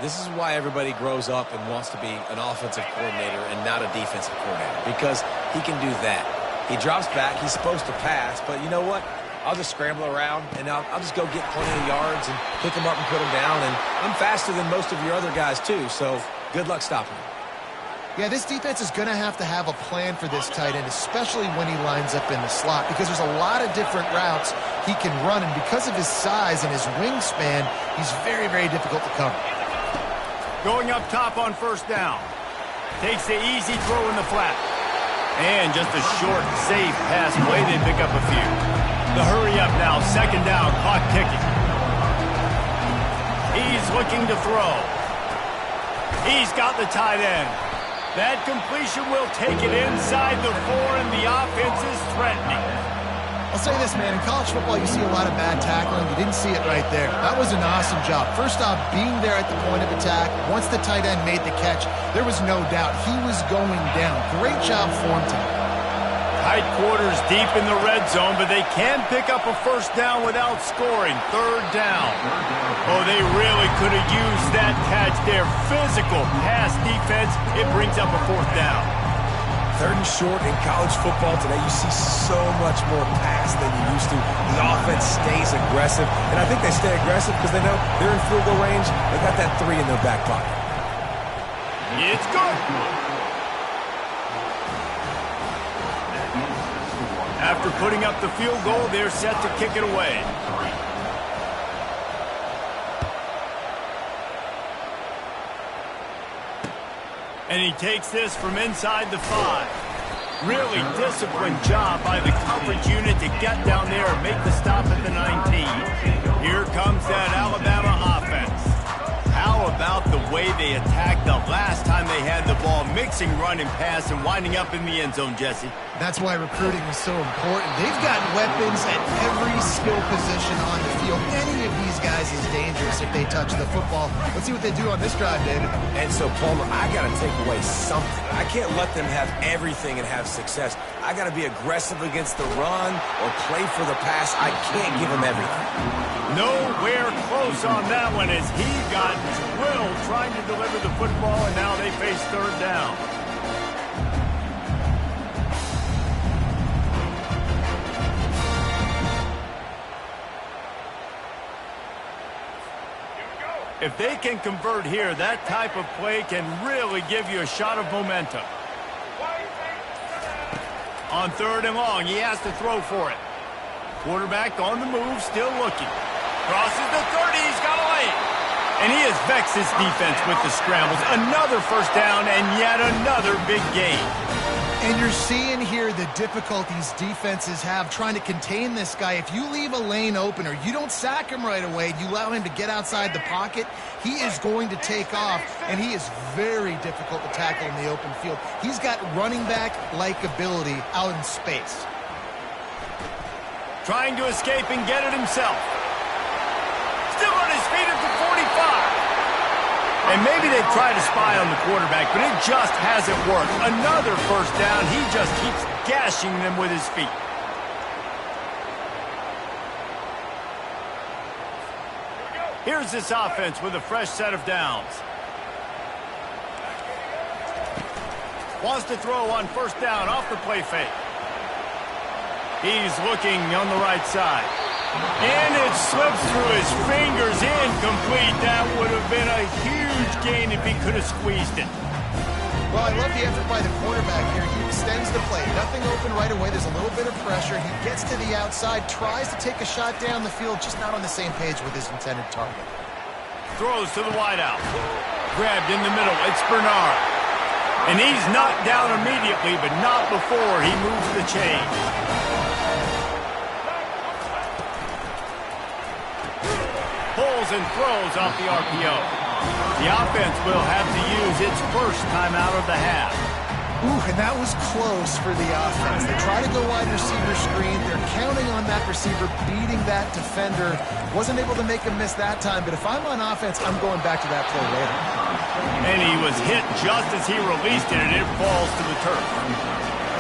This is why everybody grows up and wants to be an offensive coordinator and not a defensive coordinator, because he can do that. He drops back, he's supposed to pass, but you know what? I'll just scramble around, and I'll just go get plenty of yards and pick him up and put him down. And I'm faster than most of your other guys, too, so good luck stopping him. Yeah, this defense is going to have a plan for this tight end, especially when he lines up in the slot, because there's a lot of different routes he can run, and because of his size and his wingspan, he's very, very difficult to cover. Going up top on first down. Takes the easy throw in the flat. And just a short, safe pass play. They pick up a few. The hurry up now, 2nd down, clock ticking. He's looking to throw. He's got the tight end. That completion will take it inside the 4, and the offense is threatening. I'll say this, man, in college football you see a lot of bad tackling. You didn't see it right there. That was an awesome job. First off, being there at the point of attack. Once the tight end made the catch, there was no doubt he was going down. Great job for him tonight. Tight quarters deep in the red zone, but they can pick up a first down without scoring. 3rd down. Oh, they really could have used that catch there. Physical pass defense. It brings up a 4th down. 3rd and short in college football today. You see so much more pass than you used to. The offense stays aggressive, and I think they stay aggressive because they know they're in field goal range. They got that 3 in their back pocket. It's good. After putting up the field goal, they're set to kick it away. And he takes this from inside the 5. Really disciplined job by the coverage unit to get down there and make the stop at the 19. Here comes that Alabama offense. How about the way they attacked the last time they had the ball, mixing run and pass and winding up in the end zone, Jesse? That's why recruiting is so important. They've got weapons at every skill position on the field. Any of these guys is dangerous if they touch the football. Let's see what they do on this drive, David. And so, Palmer, I got to take away something. I can't let them have everything and have success. I got to be aggressive against the run or play for the pass. I can't give them everything. Nowhere close on that one as he got drilled trying to deliver the football, and now they face 3rd down. If they can convert here, that type of play can really give you a shot of momentum. On 3rd and long, he has to throw for it. Quarterback on the move, still looking. Crosses the 30, he's got a lane. And he has vexed his defense with the scrambles. Another first down and yet another big gain. And you're seeing here the difficulties defenses have trying to contain this guy. If you leave a lane open or you don't sack him right away, you allow him to get outside the pocket, he is going to take off, and he is very difficult to tackle in the open field. He's got running back-like ability out in space. Trying to escape and get it himself. Still on his feet at the 45. And maybe they've tried to spy on the quarterback, but it just hasn't worked. Another first down. He just keeps gashing them with his feet. Here's this offense with a fresh set of downs. Wants to throw on first down off the play fake. He's looking on the right side. And it slips through his fingers, incomplete. That would have been a huge gain if he could have squeezed it. Well, I love the effort by the quarterback here. He extends the play. Nothing open right away. There's a little bit of pressure. He gets to the outside, tries to take a shot down the field, just not on the same page with his intended target. Throws to the wideout. Grabbed in the middle. It's Bernard. And he's knocked down immediately, but not before he moves the chain. Pulls and throws off the RPO. The offense will have to use its first timeout of the half. Ooh, and that was close for the offense. They try to go wide receiver screen. They're counting on that receiver beating that defender. Wasn't able to make him miss that time, but if I'm on offense, I'm going back to that play later. And he was hit just as he released it, and it falls to the turf.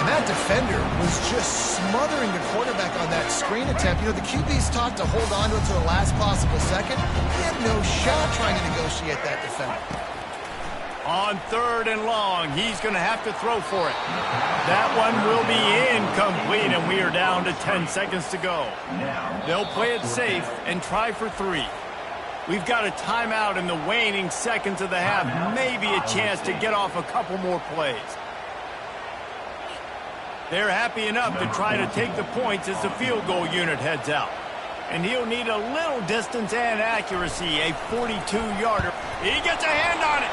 And that defender was just smothering the quarterback on that screen attempt. You know, the QB's taught to hold on to it to the last possible second. He had no shot trying to negotiate that defender. On 3rd and long, he's going to have to throw for it. That one will be incomplete, and we are down to 10 seconds to go. They'll play it safe and try for 3. We've got a timeout in the waning seconds of the half. Maybe a chance to get off a couple more plays. They're happy enough to try to take the points as the field goal unit heads out. And he'll need a little distance and accuracy, a 42-yarder. He gets a hand on it.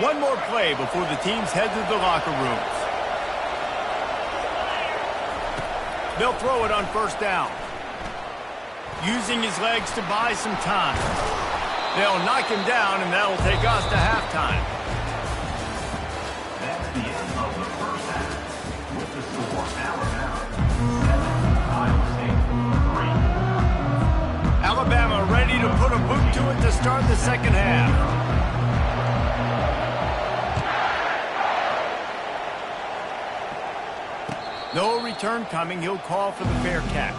One more play before the teams head to the locker rooms. They'll throw it on first down. Using his legs to buy some time. They'll knock him down, and that'll take us to halftime. That's the end of the first half. With the score, Alabama 7, Ohio State 3. Alabama ready to put a boot to it to start the second half. No return coming. He'll call for the fair catch.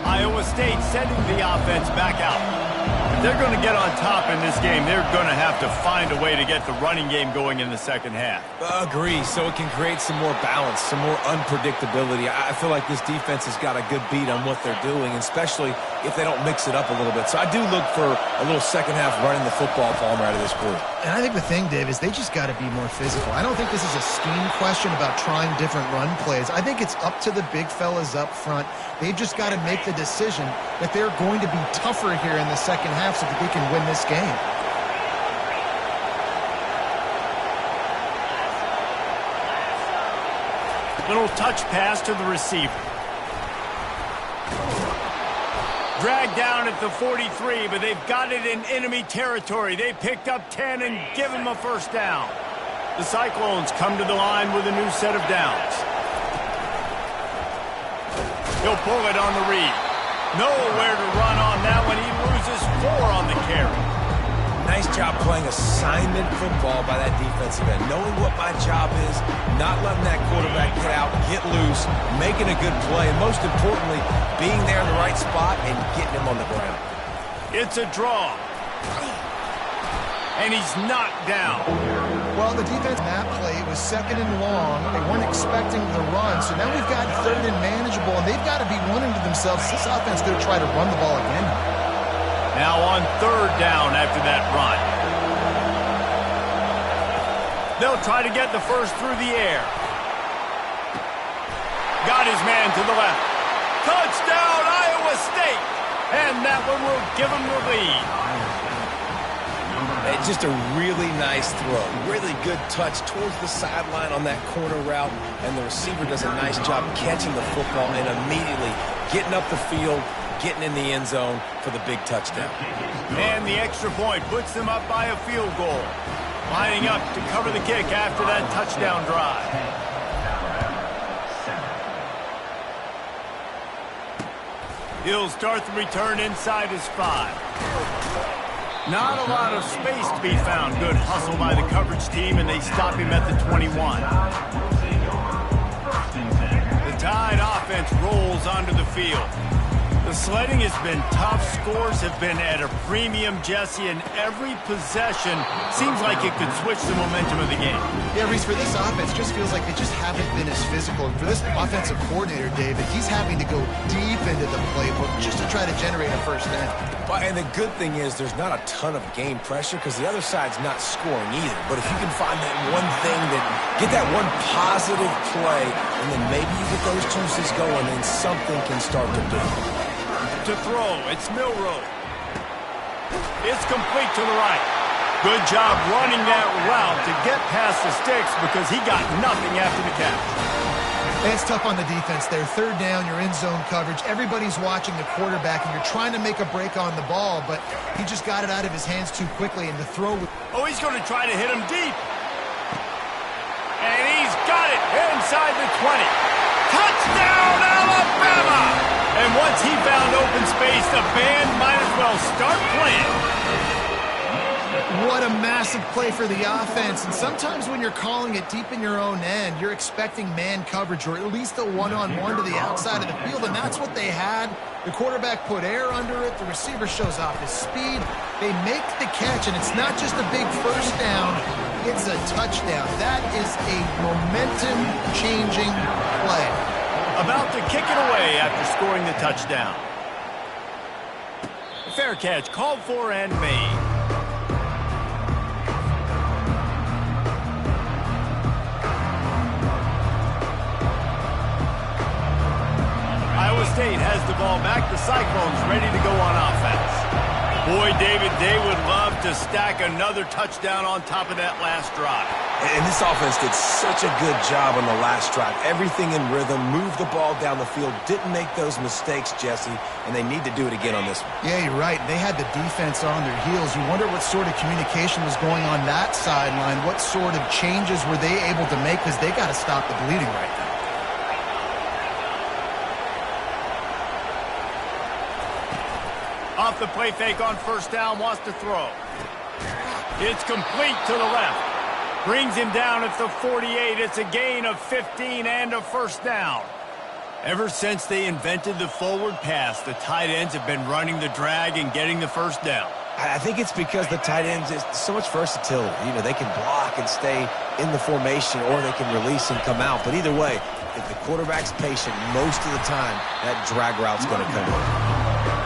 Iowa State sending the offense back out. If they're going to get on top in this game, they're going to have to find a way to get the running game going in the second half. Agree, so it can create some more balance, some more unpredictability. I feel like this defense has got a good beat on what they're doing, especially if they don't mix it up a little bit. So I do look for a little second half running the football Palmer out of this group. And I think the thing, Dave, is they just got to be more physical. I don't think this is a scheme question about trying different run plays. I think it's up to the big fellas up front. They've just got to make the decision that they're going to be tougher here in the second half so that they can win this game. Little touch pass to the receiver. Dragged down at the 43, but they've got it in enemy territory. They picked up 10 and give him a first down. The Cyclones come to the line with a new set of downs. He'll pull it on the read. Nowhere to run on that one. He loses 4 on the carry. Nice job playing assignment football by that defensive end. Knowing what my job is, not letting that quarterback get out, get loose, making a good play, and most importantly, being there in the right spot and getting him on the ground. It's a draw. And he's knocked down. Well, the defense that play was 2nd and long. They weren't expecting the run, so now we've got 3rd and manageable, and they've got to be wondering to themselves, is this offense going to try to run the ball again? Now on 3rd down after that run. They'll try to get the first through the air. Got his man to the left. Touchdown, Iowa State! And that one will give them the lead. It's just a really nice throw. Really good touch towards the sideline on that corner route, and the receiver does a nice job catching the football and immediately getting up the field, getting in the end zone for the big touchdown. And the extra point puts them up by a field goal. Lining up to cover the kick after that touchdown drive. He'll start the return inside his 5. Not a lot of space to be found. Good hustle by the coverage team, and they stop him at the 21. The Tide offense rolls onto the field. The sledding has been tough. Scores have been at a premium, Jesse, and every possession seems like it could switch the momentum of the game. Yeah, Reese, for this offense, just feels like they just haven't been as physical. And for this offensive coordinator, David, he's having to go deep into the playbook just to try to generate a first down. And the good thing is there's not a ton of game pressure because the other side's not scoring either. But if you can find that one thing, get that one positive play, and then maybe you get those juices going and something can start to build. To throw, it's Milroe. It's complete to the right. Good job running that route to get past the sticks because he got nothing after the catch. And it's tough on the defense there. 3rd down, you're in zone coverage. Everybody's watching the quarterback, and you're trying to make a break on the ball, but he just got it out of his hands too quickly, and the throw... Oh, he's going to try to hit him deep. And he's got it inside the 20. Touchdown, Alabama! And once he found open space, the band might as well start playing. What a massive play for the offense. And sometimes when you're calling it deep in your own end, you're expecting man coverage or at least a one-on-one to the outside of the field, and that's what they had. The quarterback put air under it. The receiver shows off his speed. They make the catch, and it's not just a big first down. It's a touchdown. That is a momentum-changing play. About to kick it away after scoring the touchdown. Fair catch called for and made. Iowa State has the ball back. The Cyclones ready to go on offense. Boy, David, they would love to stack another touchdown on top of that last drive. And this offense did such a good job on the last drive. Everything in rhythm, moved the ball down the field, didn't make those mistakes, Jesse, and they need to do it again on this one. Yeah, you're right. They had the defense on their heels. You wonder what sort of communication was going on that sideline. What sort of changes were they able to make because they got to stop the bleeding right now. Off the play fake on first down, wants to throw. It's complete to the left. Brings him down at the 48. It's a gain of 15 and a first down. Ever since they invented the forward pass, the tight ends have been running the drag and getting the first down. I think it's because the tight ends is so much versatility. You know, they can block and stay in the formation, or they can release and come out. But either way, if the quarterback's patient most of the time, that drag route's going to come in.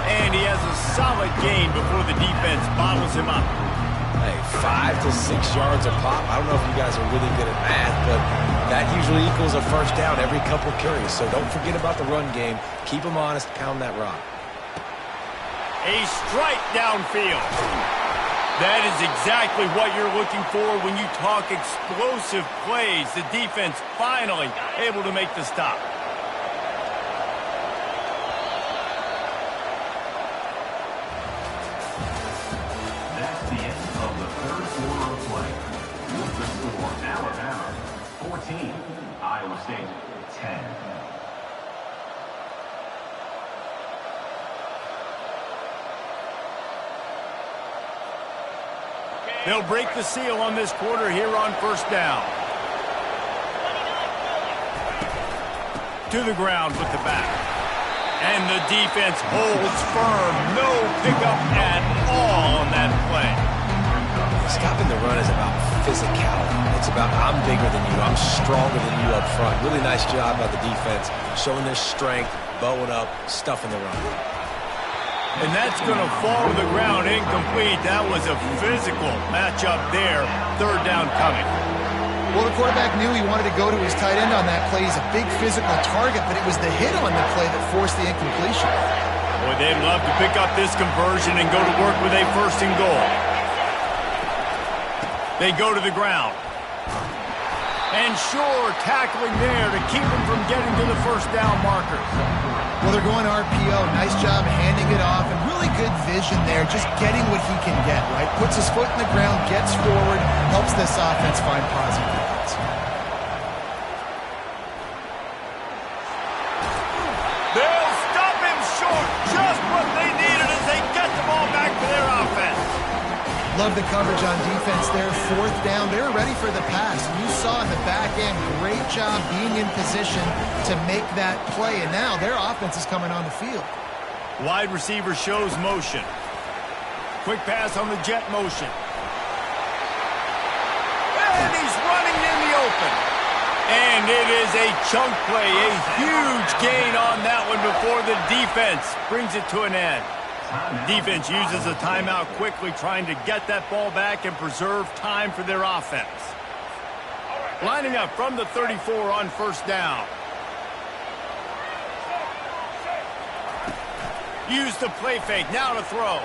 And he has a solid gain before the defense bottles him up. Hey, 5 to 6 yards a pop. I don't know if you guys are really good at math, but that usually equals a first down every couple carries. So don't forget about the run game. Keep them honest. Pound that rock. A strike downfield. That is exactly what you're looking for when you talk explosive plays. The defense finally able to make the stop. That's the end of the third quarter of play. With the score, Alabama 14, Iowa State 10. They'll break the seal on this quarter here on first down. To the ground with the back. And the defense holds firm. No pickup at all on that that play. Stopping the run is about physicality. It's about I'm bigger than you, I'm stronger than you up front. Really nice job by the defense, showing their strength, bowing up, stuffing the run. And that's going to fall to the ground incomplete. That was a physical matchup there. Third down coming. Well, the quarterback knew he wanted to go to his tight end on that play. He's a big physical target, but it was the hit on the play that forced the incompletion. Boy, they'd love to pick up this conversion and go to work with a first and goal. They go to the ground. And sure, tackling there to keep him from getting to the first down marker. Well, they're going RPO. Nice job handing it off, and really good vision there, just getting what he can get, right? Puts his foot in the ground, gets forward, helps this offense find positive defense. They'll stop him short. Just what they needed as they get the ball back to their offense. Love the coverage on defense there. Fourth down. They were ready for the pass. You saw in the back end, great job being in position to make that play. And now their offense is coming on the field. Wide receiver shows motion. Quick pass on the jet motion. And he's running in the open. And it is a chunk play. A huge gain on that one before the defense brings it to an end. Defense uses a timeout quickly, trying to get that ball back and preserve time for their offense. Lining up from the 34 on first down. Use the play fake, now to throw.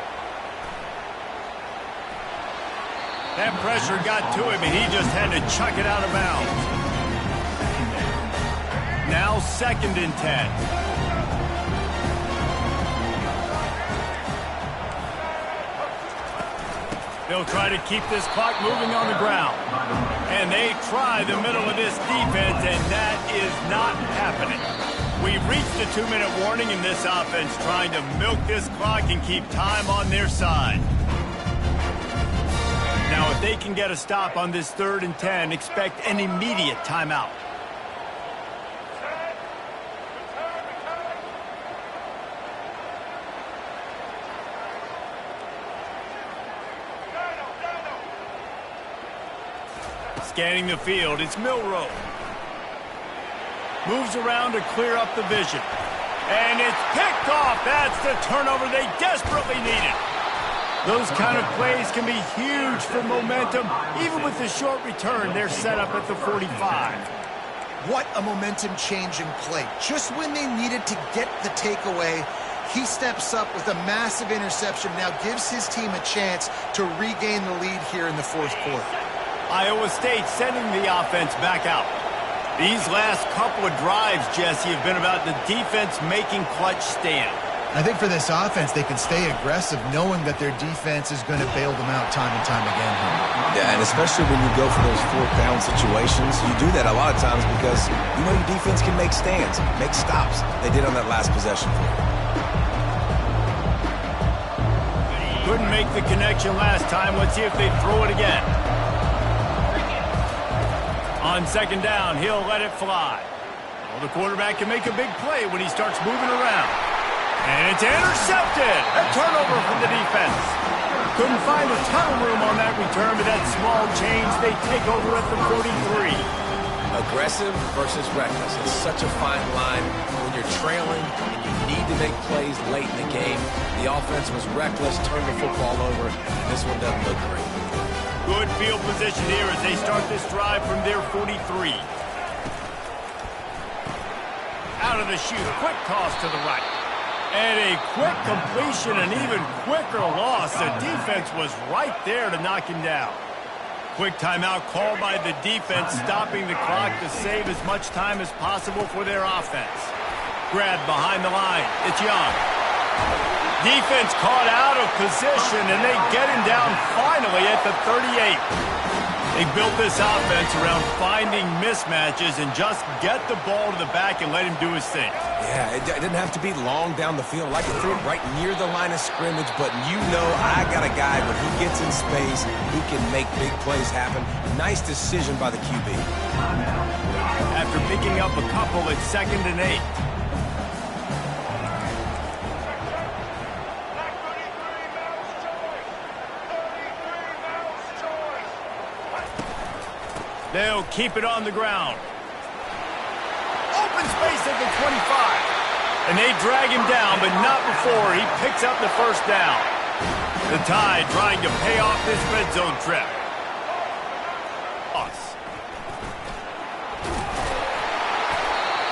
That pressure got to him, and he just had to chuck it out of bounds. Now 2nd and 10. They'll try to keep this clock moving on the ground. And they try the middle of this defense, and that is not happening. We've reached the 2-minute warning in this offense, trying to milk this clock and keep time on their side. Now, if they can get a stop on this 3rd and 10, expect an immediate timeout. Scanning the field, it's Milroe. Moves around to clear up the vision. And it's picked off. That's the turnover they desperately needed. Those kind of plays can be huge for momentum. Even with the short return, they're set up at the 45. What a momentum-changing play. Just when they needed to get the takeaway, he steps up with a massive interception, now gives his team a chance to regain the lead here in the 4th quarter. Iowa State sending the offense back out. These last couple of drives, Jesse, have been about the defense making clutch stand. I think for this offense, they can stay aggressive knowing that their defense is going to bail them out time and time again. Yeah, and especially when you go for those 4th down situations, you do that a lot of times because you know your defense can make stands, make stops. They did on that last possession for you. Couldn't make the connection last time. Let's see if they throw it again. On 2nd down, he'll let it fly. Well, the quarterback can make a big play when he starts moving around. And it's intercepted. A turnover from the defense. Couldn't find a ton of room on that return, but that small change, they take over at the 43. Aggressive versus reckless. It's such a fine line when you're trailing and you need to make plays late in the game. The offense was reckless, turned the football over, and this one doesn't look great. Good field position here as they start this drive from their 43. Out of the chute, quick toss to the right. And a quick completion, an even quicker loss. The defense was right there to knock him down. Quick timeout called by the defense, stopping the clock to save as much time as possible for their offense. Grab behind the line. It's Young. Defense caught out of position, and they get him down finally at the 38. They built this offense around finding mismatches and just get the ball to the back and let him do his thing. Yeah, it didn't have to be long down the field. Like it threw it right near the line of scrimmage, but you know I got a guy when he gets in space, he can make big plays happen. Nice decision by the QB. After picking up a couple, it's 2nd and 8. They'll keep it on the ground. Open space at the 25. And they drag him down, but not before he picks up the first down. The Tide trying to pay off this red zone trip.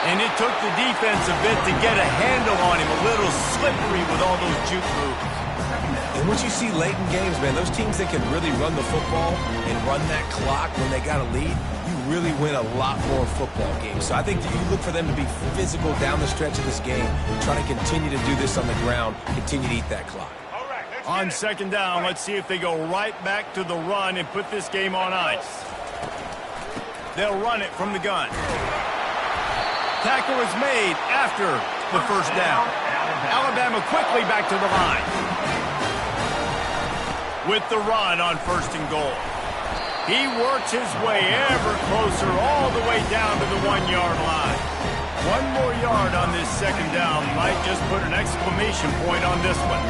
And it took the defense a bit to get a handle on him. A little slippery with all those juke moves. And what you see late in games, man, those teams that can really run the football and run that clock when they got a lead, you really win a lot more football games. So I think that you look for them to be physical down the stretch of this game, try to continue to do this on the ground, continue to eat that clock. On second down, let's see if they go right back to the run and put this game on ice. They'll run it from the gun. Tackle is made after the first down. Alabama quickly back to the line. With the run on first and goal. He works his way ever closer all the way down to the 1-yard line. One more yard on this second down might just put an exclamation point on this one.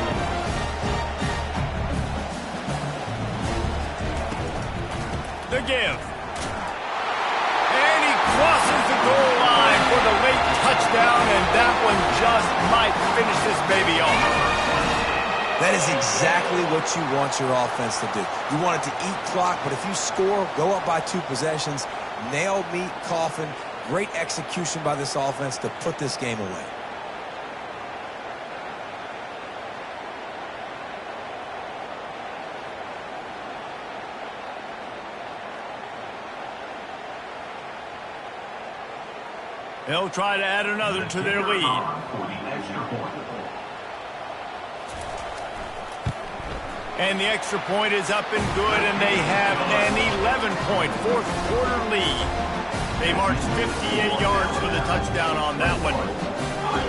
The give. And he crosses the goal line for the late touchdown, and that one just might finish this baby off. That is exactly what you want your offense to do. You want it to eat clock, but if you score, go up by 2 possessions, nail, meet, coffin, great execution by this offense to put this game away. They'll try to add another to their lead. And the extra point is up and good, and they have an 11-point fourth-quarter lead. They marched 58 yards for the touchdown on that one.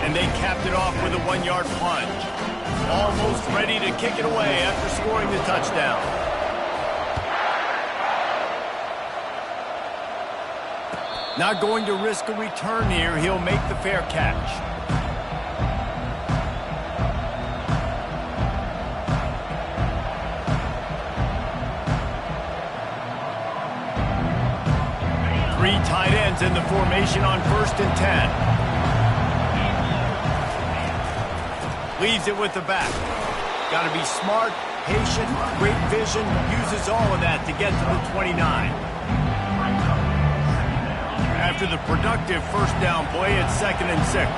And they capped it off with a 1-yard plunge. Almost ready to kick it away after scoring the touchdown. Not going to risk a return here. He'll make the fair catch. Three tight ends in the formation on 1st and 10. Leaves it with the back. Got to be smart, patient, great vision. Uses all of that to get to the 29. After the productive first down play at 2nd and 6.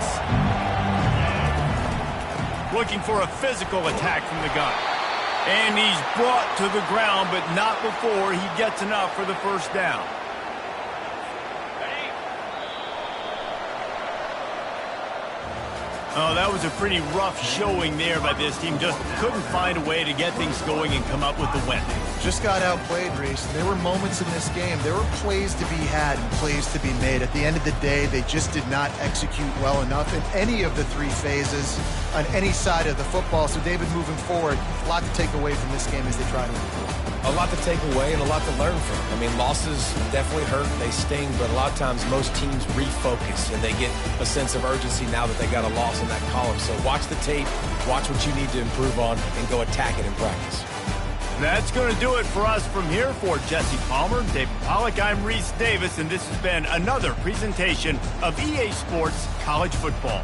Looking for a physical attack from the gun. And he's brought to the ground, but not before he gets enough for the first down. Oh, that was a pretty rough showing there by this team. Just couldn't find a way to get things going and come up with the win. Just got outplayed, Reese. There were moments in this game. There were plays to be had and plays to be made. At the end of the day, they just did not execute well enough in any of the 3 phases on any side of the football. So, David, moving forward, a lot to take away from this game as they try to improve. A lot to take away and a lot to learn from. I mean, losses definitely hurt, they sting, but a lot of times most teams refocus and they get a sense of urgency now that they got a loss in that column. So watch the tape, watch what you need to improve on, and go attack it in practice. That's going to do it for us from here. For Jesse Palmer, David Pollack, I'm Reese Davis, and this has been another presentation of EA Sports College Football.